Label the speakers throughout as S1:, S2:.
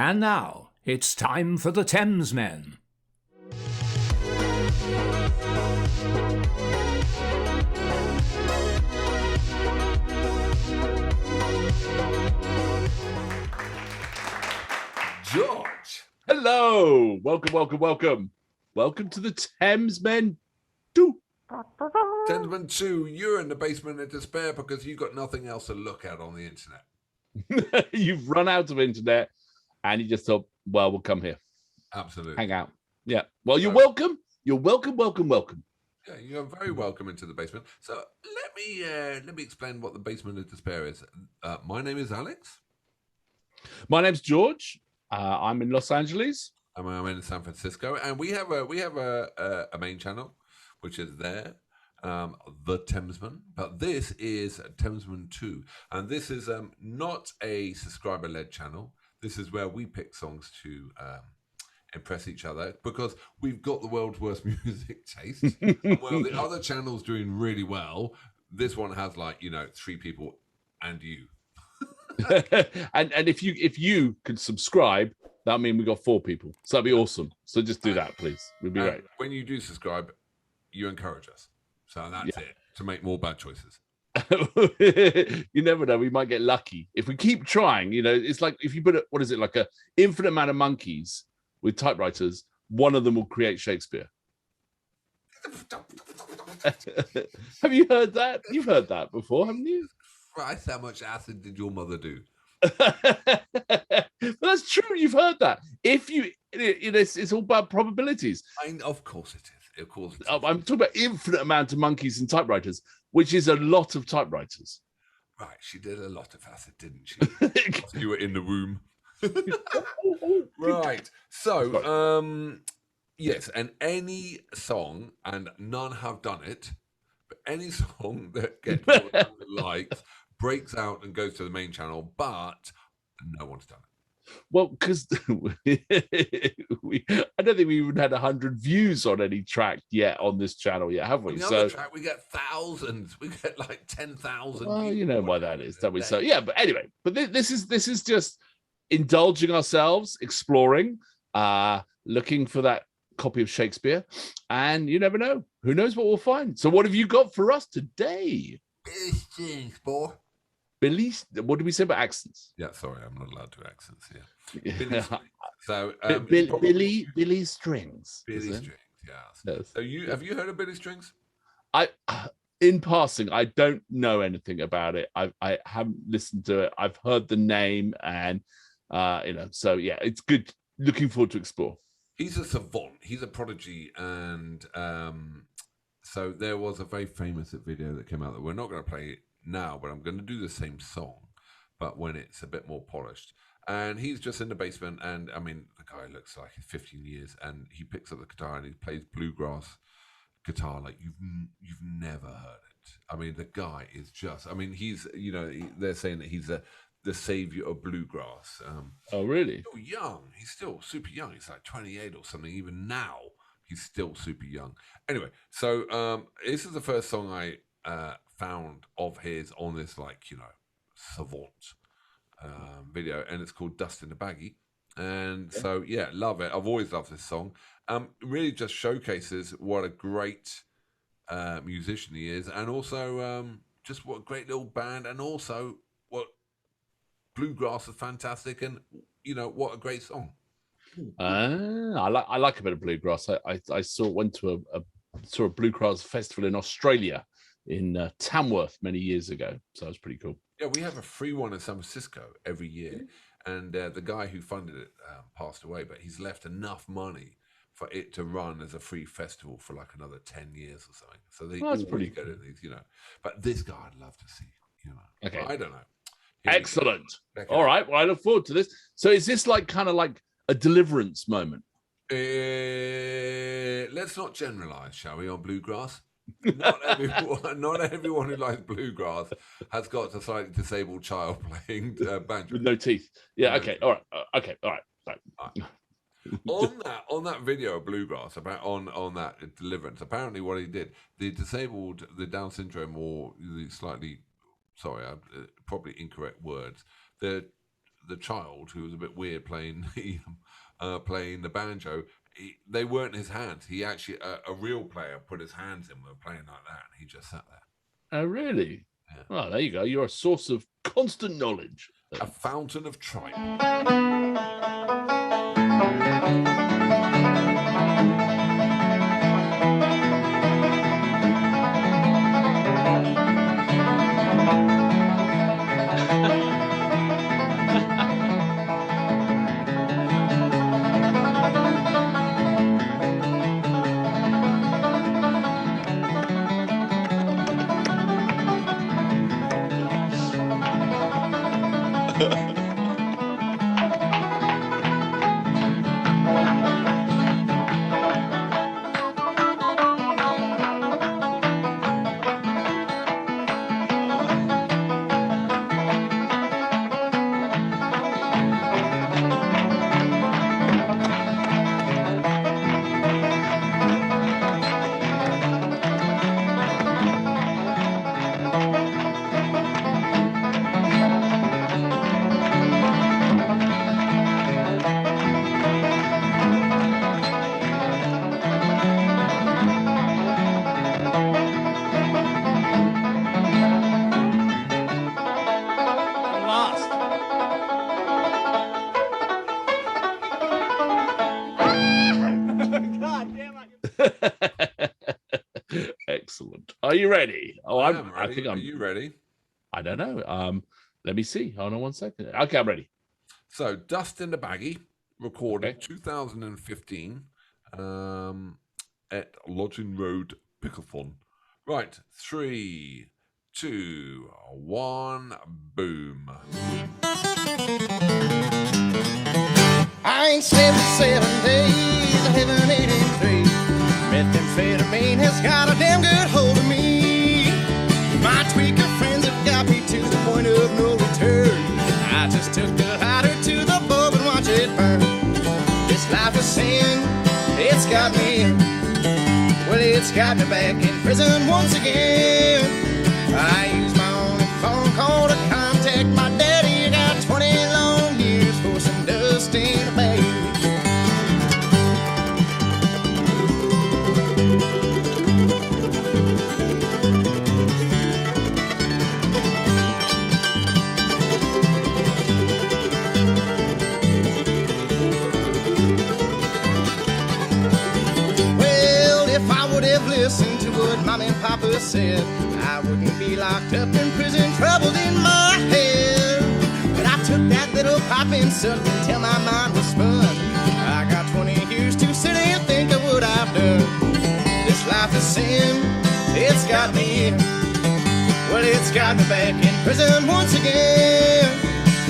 S1: And now, it's time for the Thamesmen.
S2: George.
S3: Hello. Welcome. Welcome to the Thamesmen too.
S2: Thamesmentoo, you're in the basement of despair because you've got nothing else to look at on the internet.
S3: You've run out of internet and you just thought, well, we'll come here.
S2: Absolutely.
S3: Hang out. Yeah. Well, you're welcome. You're welcome.
S2: Yeah, you're very welcome into the basement. So let me explain what the basement of despair is. My name is Alex.
S3: My name's George. I'm in Los Angeles.
S2: I'm in San Francisco, and we have a main channel, which is there, the Thamesmen. But this is Thamesmentoo, and this is not a subscriber-led channel. This is where we pick songs to impress each other because we've got the world's worst music taste. And while the other channel's doing really well, this one has 3 people and you.
S3: and if you could subscribe, that mean we got 4 people. So that'd be awesome. So just do that, please. We'd be great.
S2: When you do subscribe, you encourage us. So that's it, to make more bad choices.
S3: You never know. We might get lucky if we keep trying. It's like if you put like a infinite amount of monkeys with typewriters, one of them will create Shakespeare. Have you heard that? You've heard that before, haven't you?
S2: Christ, how much acid did your mother do?
S3: But that's true. You've heard that. If it's all about probabilities.
S2: Of course it is. Of course.
S3: I'm talking about infinite amount of monkeys and typewriters, which is a lot of typewriters.
S2: Right. She did a lot of acid, didn't she? You were in the womb. Right. So, yes, and any song, and none have done it, but any song that gets likes breaks out and goes to the main channel, but no one's done it.
S3: Well, because I don't think we even had 100 views on any track yet on this channel yet, have we?
S2: On the other track, we get thousands. We get like 10,000.
S3: Well, you know why that is, don't we? So yeah, but anyway, but this is just indulging ourselves, exploring, looking for that copy of Shakespeare, and you never know. Who knows what we'll find? So what have you got for us today?
S2: Billy Strings, boy.
S3: Billy, what did we say about accents?
S2: Yeah, sorry, I'm not allowed to accents here. Billy Strings. So
S3: Billy Strings.
S2: Billy Strings, yes. So have you heard of Billy Strings?
S3: In passing, I don't know anything about it. I haven't listened to it. I've heard the name, and so yeah, it's good. Looking forward to explore.
S2: He's a savant. He's a prodigy, and so there was a very famous video that came out that we're not going to play it now, but I'm going to do the same song, but when it's a bit more polished. And he's just in the basement, and I mean, the guy looks like he's 15 years, and he picks up the guitar and he plays bluegrass guitar like you've never heard it. I mean, the guy is just. I mean, he's they're saying that he's the savior of bluegrass.
S3: Oh, really?
S2: He's still young. He's still super young. He's like 28 or something. Even now, he's still super young. Anyway, so this is the first song I found of his on this savant video, and it's called Dust in the Baggie. And so yeah, love it. I've always loved this song. Really just showcases what a great musician he is, and also just what a great little band, and also what bluegrass is fantastic, and what a great song.
S3: I like a bit of bluegrass. I went to a bluegrass festival in Australia in Tamworth many years ago, so it was pretty cool.
S2: Yeah, we have a free one in San Francisco every year, and the guy who funded it passed away, but he's left enough money for it to run as a free festival for like another 10 years or something. So that's pretty good at these, But this guy I'd love to see,
S3: Okay.
S2: I don't know.
S3: Excellent. All right. Well, I look forward to this. So is this kind of like a deliverance moment?
S2: Let's not generalize, shall we, on bluegrass? Not everyone who likes bluegrass has got a slightly disabled child playing banjo
S3: with no teeth. Yeah. Okay. All right. Okay. All right.
S2: On that video of bluegrass on that deliverance, apparently what he did, the Down syndrome, or the slightly, sorry, probably incorrect words, the the child who was a bit weird playing playing the banjo, they weren't his hands. He actually, a real player put his hands in when playing like that, and he just sat there.
S3: Oh, really?
S2: Yeah.
S3: Well, there you go. You're a source of constant knowledge.
S2: A fountain of tripe.
S3: Excellent. Are you ready? Oh,
S2: I
S3: I think I'm.
S2: Are you ready?
S3: I don't know. Let me see. Hold on 1 second. Okay, I'm ready.
S2: So, Dust in the Baggie, recorded
S3: Okay.
S2: 2015 at Lodging Road, Picklethorne. Right, 3, 2, 1, boom.
S4: I ain't slept in 7 days, I haven't eaten 3. Methamphetamine has got a damn good hold of me. My tweaker friends have got me to the point of no return. I just took the lighter to the bulb and watch it burn. This life of sin, it's got me. Well, it's got me back in prison once again. I use my only phone call to contact my daddy. I got 20 long years for some dust in a bag. Listen to what Mom and Papa said, I wouldn't be locked up in prison, troubled in my head. But I took that little pipe and sucked until my mind was spun. I got 20 years to sit and think of what I've done. This life is sin, it's got me. Well, it's got me back in prison once again.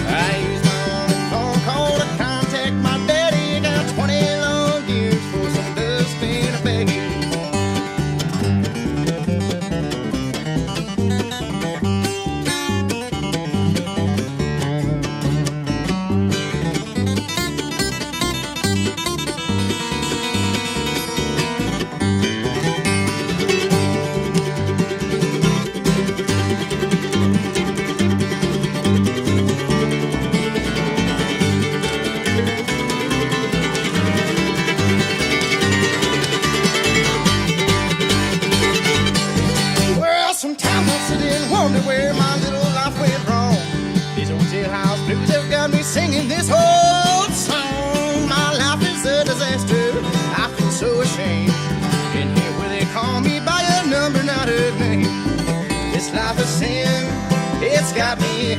S4: I used my only phone call to contact my daddy. Got 20 long years for some dust in a baggie. Where my little life went wrong. These old jailhouse blues have got me singing this whole song. My life is a disaster, I feel so ashamed. In here where they call me by a number, not a name. This life is sin, it's got me.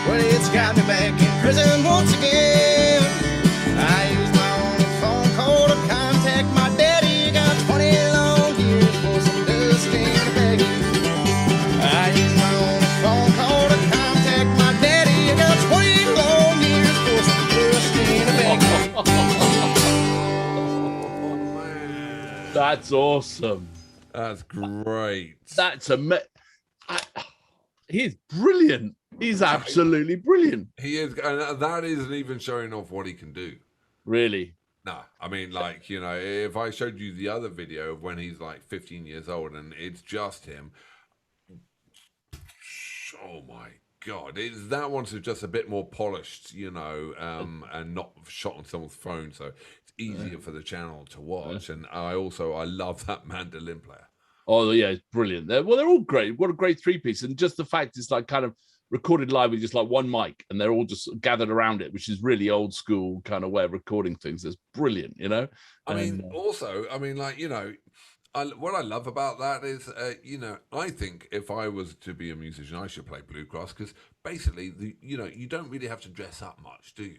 S4: Well, it's got me back in prison once again. I used my only phone call to contact my daddy. Got 20 long years for some dust in a baggie. I used my own phone call to contact my daddy. I got 20 long years for some dust in a baggie.
S3: That's awesome.
S2: That's great.
S3: That's he's brilliant. He's absolutely brilliant.
S2: He is, and that isn't even showing off what he can do.
S3: Really?
S2: No, I mean, like, you know, if I showed you the other video of when he's like 15 years old and it's just him, oh my God, that one's just a bit more polished, you know, and not shot on someone's phone, so it's easier for the channel to watch. And I love that mandolin player.
S3: Oh yeah, it's brilliant. They're all great. What a great three-piece, and just the fact it's like kind of recorded live with just like one mic, and they're all just gathered around it, which is really old school kind of way of recording things. It's brilliant, you know.
S2: I mean, like, you know, what I love about that is, you know, I think if I was to be a musician, I should play bluegrass, because basically, you know, you don't really have to dress up much, do you?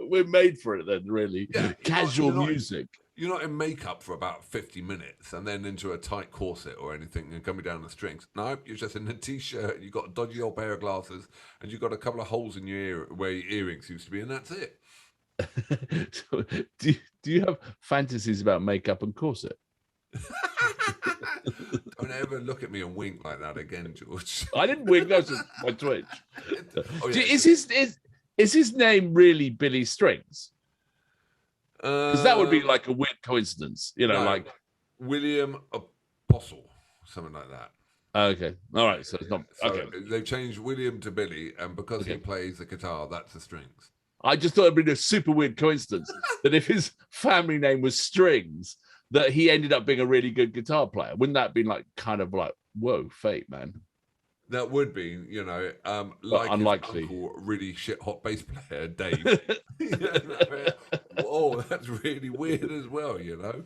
S3: We're made for it then, really.
S2: Yeah,
S3: Casual music.
S2: You're not in makeup for about 50 minutes and then into a tight corset or anything and coming down the strings. No, you're just in a t-shirt, you've got a dodgy old pair of glasses, and you've got a couple of holes in your ear where your earrings used to be, and that's it.
S3: So, do you have fantasies about makeup and corset?
S2: Don't ever look at me and wink like that again, George.
S3: I didn't wink. That was my twitch.
S2: Oh, yeah.
S3: Is his name really Billy Strings? Because that would be like a weird coincidence, you know, like
S2: William Apostle, something like that.
S3: Okay, all right. So it's not.
S2: So
S3: okay,
S2: they changed William to Billy, and because he plays the guitar, that's the strings.
S3: I just thought it'd be a super weird coincidence that if his family name was Strings, that he ended up being a really good guitar player. Wouldn't that be like kind of like, whoa, fate, man?
S2: That would be, you know, like
S3: unlikely.
S2: his uncle, really shit hot bass player, Dave. Oh, that's really weird as well, you know.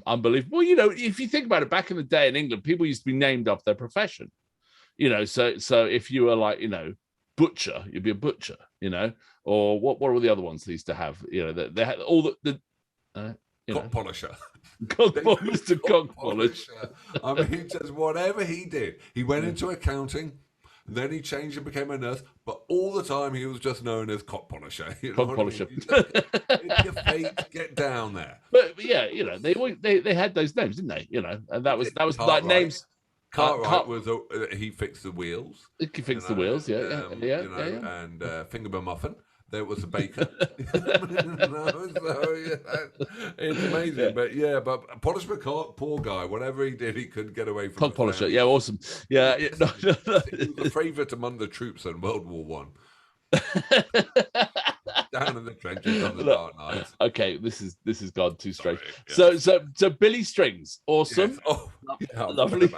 S3: Unbelievable. You know, if you think about it, back in the day in England, people used to be named after their profession. You know, so if you were like, you know, butcher, you'd be a butcher. You know, or what were the other ones they used to have? You know, they had all the
S2: cock polisher.
S3: Mr. Cock Polisher.
S2: I mean, just whatever he did. He went into accounting, then he changed and became a nurse, but all the time he was just known as Cock Polisher. You know
S3: Cock Polisher.
S2: It's your fate, get down there.
S3: But yeah, you know, they had those names, didn't they? You know, and that was like names.
S2: Cartwright was he fixed the wheels.
S3: He fixed the wheels, yeah.
S2: And Fingerber Muffin. There was a baker. It's amazing, but Polish McCart, poor guy, whatever he did, he couldn't get away from.
S3: Cock Polisher, yeah, awesome, yeah.
S2: He was a favourite among the troops in World War One. Down in the trenches on the dark nights.
S3: Okay, this has gone too straight. Sorry, so Billy Strings, awesome.
S2: Yes. Oh, yeah,
S3: lovely.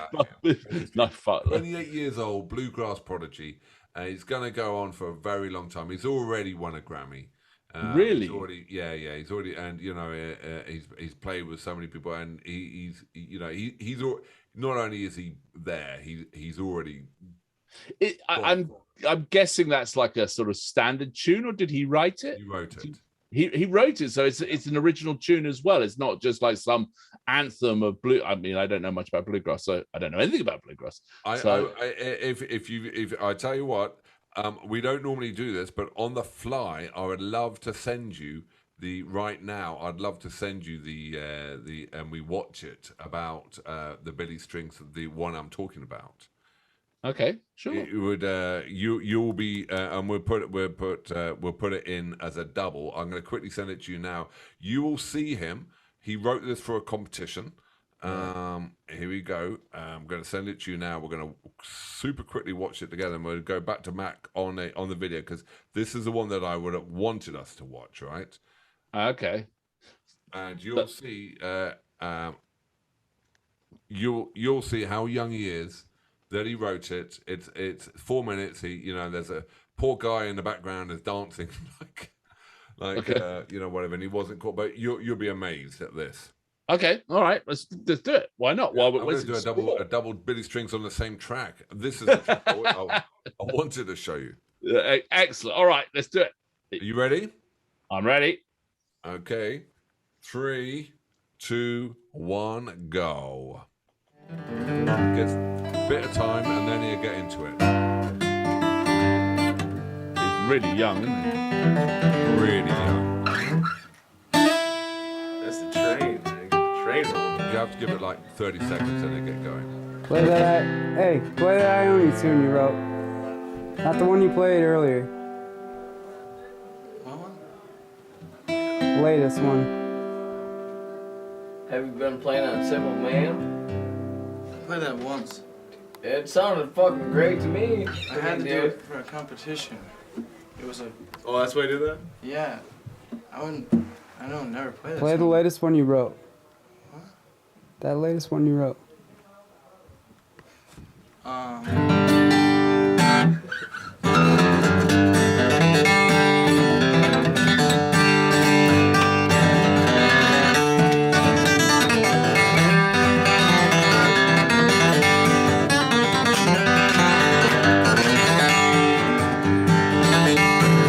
S3: No fun.
S2: 28 years old, bluegrass prodigy. He's going to go on for a very long time. He's already won a Grammy.
S3: Really?
S2: He's already, and you know, he's played with so many people, and he's not only is he there, he's already.
S3: I'm guessing that's like a sort of standard tune, or did he write it?
S2: He wrote it.
S3: He wrote it, so it's an original tune as well. It's not just like some anthem of blue. I mean, I don't know much about bluegrass, so I don't know anything about bluegrass.
S2: If I tell you what, we don't normally do this, but on the fly, I would love to send you I'd love to send you the and we watch it about the Billy Strings, the one I'm talking about.
S3: Okay, sure.
S2: It would you'll be and we'll put it in as a double. I'm going to quickly send it to you now. You will see him. He wrote this for a competition. Here we go. I'm going to send it to you now. We're going to super quickly watch it together, and we'll go back to Mac on the video, because this is the one that I would have wanted us to watch, right?
S3: Okay.
S2: And you'll see you'll see how young he is. That he wrote it. It's 4 minutes. There's a poor guy in the background is dancing like whatever, and he wasn't caught. But you'll be amazed at this.
S3: Okay, all right, let's do it. Why not?
S2: I'm going to do a double Billy Strings on the same track. This is the track I wanted to show you.
S3: Excellent. All right, let's do it.
S2: Are you ready?
S3: I'm ready.
S2: Okay, 3, 2, 1, go. Gets a bit of time, and then you get into it.
S3: He's really young, isn't he?
S2: Really young.
S5: That's the train, man. Train roll.
S2: You have to give it like 30 seconds, and then get going.
S6: Play that Ione tune you wrote. Not the one you played earlier.
S5: What one?
S6: Latest one.
S5: Have you been playing on Simple Man? I played that once. It sounded fucking great to me.
S7: I had to do it for a competition. It was a
S5: Oh, that's why I did that?
S7: yeah. I don't never play that.
S6: Play the
S7: song.
S6: latest one you wrote.
S7: What?
S6: That latest one you wrote.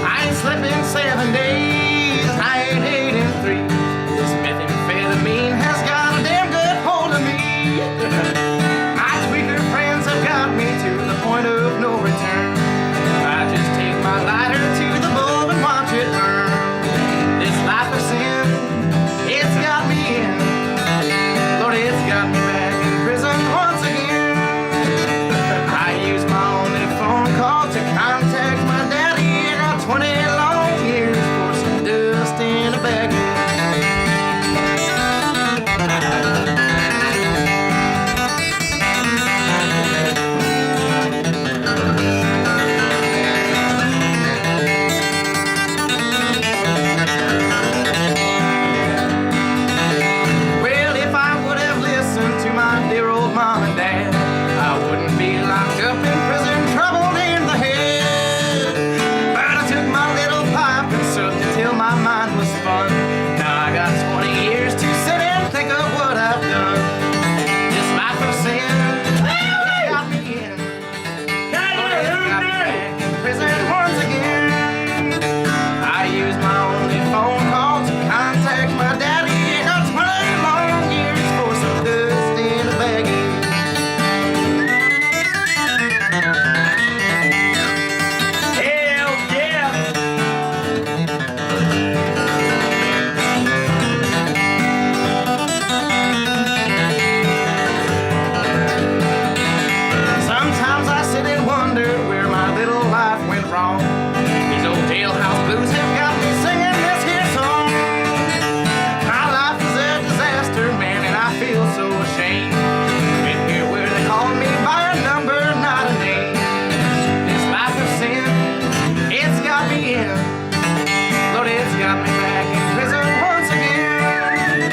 S4: I ain't slept in 7 days, I ain't ate in 3. This methamphetamine has got a damn good hold of me. My tweaker friends have got me to the point of no return. I just take my lighter to the bulb and watch it burn. This life of sin, it's got me in. Lord, it's got me back in prison once again. I use my only phone call to contact my daddy. I got 20 long years for some dust in a baggie. Well, if I would have listened to my dear old mom and dad, I wouldn't be locked up in prison, troubled in the head. But I took my little pipe and sucked it till my mind was spun. Now I got 20 years to sit and think of what I've done. This life of sin, it got me in. Lord, it got me back in prison once again. I use my only phone call to contact my daddy. I got 20 long years for some dust in a baggie. Hell yeah! Sometimes I sit and wonder where my little life went wrong. These old jailhouse blues have got me singing this here song. My life is a disaster, man, and I feel so ashamed. Been here where they call me by a number, not a name. This life of sin, it's got me in. Lord, it's got me back in prison once again.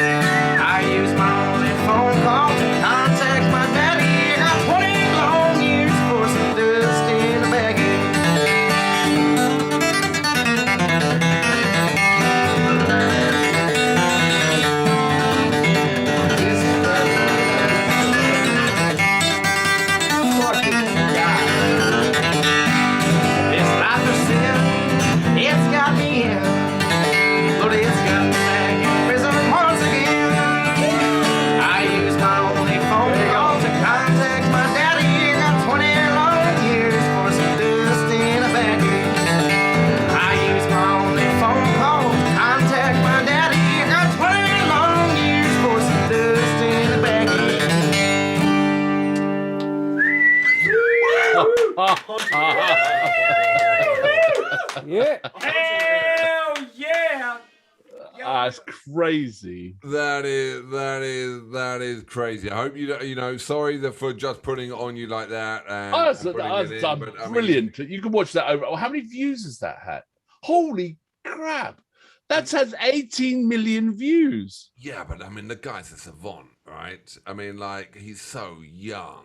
S4: I use my only phone call to contact my daddy. I got 20 long years for some dust in a baggie. This life of sin, it's got me in. Lord, it's got me back in prison once again. I use my only phone call to contact my daddy. I got 20 long years for some dust in a baggie. I use my only phone call to contact my daddy. I got 20 long years for some dust in a baggie.
S6: Yeah.
S5: Hell yeah!
S3: That's crazy.
S2: That is crazy. I hope you know. Sorry for just putting it on you like that. And,
S3: Oh, that's,
S2: and putting
S3: that's,
S2: it in,
S3: that's
S2: but, I mean,
S3: brilliant. You can watch that over. How many views has that had? Holy crap. That's had 18 million views.
S2: yeah, but I mean, the guy's a savant, right? I mean, like, he's so young.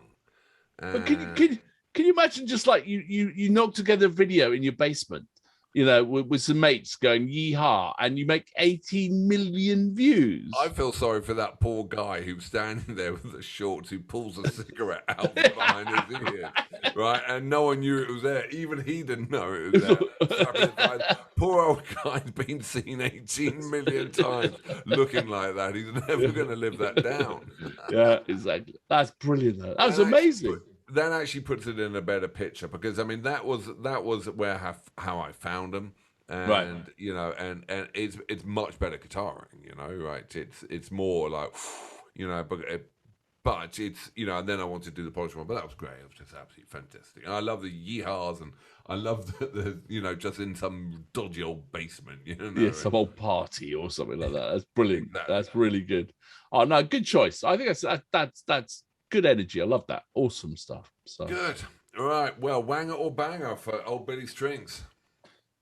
S3: But can you imagine just like you knock together a video in your basement, you know, with some mates going yeehaw, and you make 18 million views.
S2: I feel sorry for that poor guy who's standing there with the shorts, who pulls a cigarette out from behind his ear, right? And no one knew it was there. Even he didn't know it was there. Poor old guy's been seen 18 million times looking like that. He's never going to live that down.
S3: Yeah, exactly. That's brilliant. Though. That was amazing.
S2: That actually puts it in a better picture, because I mean that was where how I found him, and
S3: Right.
S2: you know, and it's much better guitaring, you know, right? It's more like, you know, but it's, you know, and then I wanted to do the Polish one, but that was great. It was just absolutely fantastic. And I love the yeehaws, and I love the you know, just in some dodgy old basement, you know.
S3: Yeah, some old party or something like that. That's brilliant.
S2: Exactly.
S3: That's really good. Oh no, good choice. I think that's good energy. I love that. Awesome stuff. So
S2: Good. All right. Well, wanger or banger for old Billy Strings?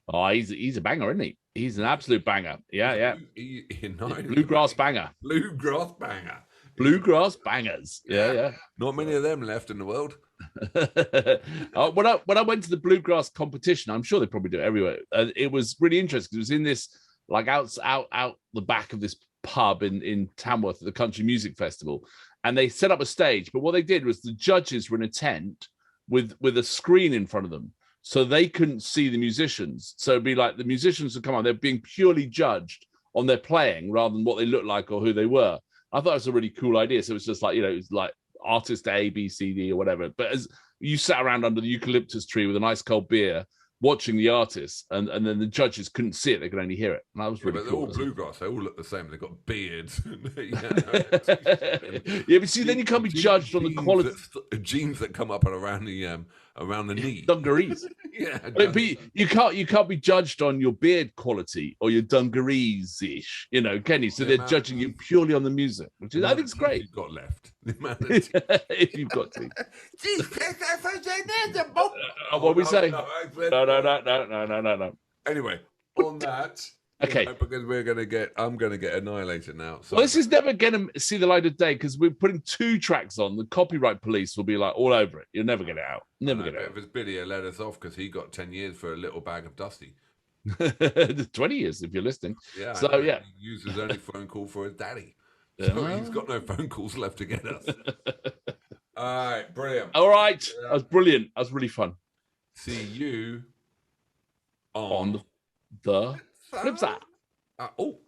S3: oh, he's a banger, isn't he? He's an absolute banger. Yeah.
S2: Bluegrass
S3: banger.
S2: Bluegrass banger.
S3: Bluegrass bangers. Yeah.
S2: Not many of them left in the world.
S3: When I went to the bluegrass competition, I'm sure they probably do it everywhere. It was really interesting. It was in this like out the back of this pub in Tamworth at the Country Music Festival, and they set up a stage. But what they did was the judges were in a tent with a screen in front of them, so they couldn't see the musicians. So it'd be like the musicians would come on, they're being purely judged on their playing rather than what they looked like or who they were. I thought it was a really cool idea. So it was just like, it was like artist A, B, C, D, or whatever. But as you sat around under the eucalyptus tree with a nice cold beer, watching the artists, and then the judges couldn't see it; they could only hear it. And that was really
S2: but
S3: cool.
S2: They're all bluegrass. They all look the same. They've got beards.
S3: Yeah, but see, then you can't be judged on the quality.
S2: Jeans that come up and around the knee.
S3: Dungarees.
S2: Yeah,
S3: but you can't be judged on your beard quality or your dungarees ish, can you? So they're judging you purely on the music, which is I think it's great.
S2: You've got left.
S3: If you've got to. What we say? No.
S2: Anyway, on that.
S3: Okay.
S2: Because I'm gonna get annihilated now. So.
S3: Well, this is never gonna see the light of day because we're putting 2 tracks on. The copyright police will be like all over it. You'll never get it out. Never get it out.
S2: If it's Billy, he let us off because he got 10 years for a little bag of Dusty.
S3: 20 years if you're listening.
S2: Yeah.
S3: So yeah.
S2: He used his only phone call for his daddy. So he's got no phone calls left to get us. All right, brilliant.
S3: All right, that was brilliant. That was really fun.
S2: See you
S3: on the flip side.
S2: Oh.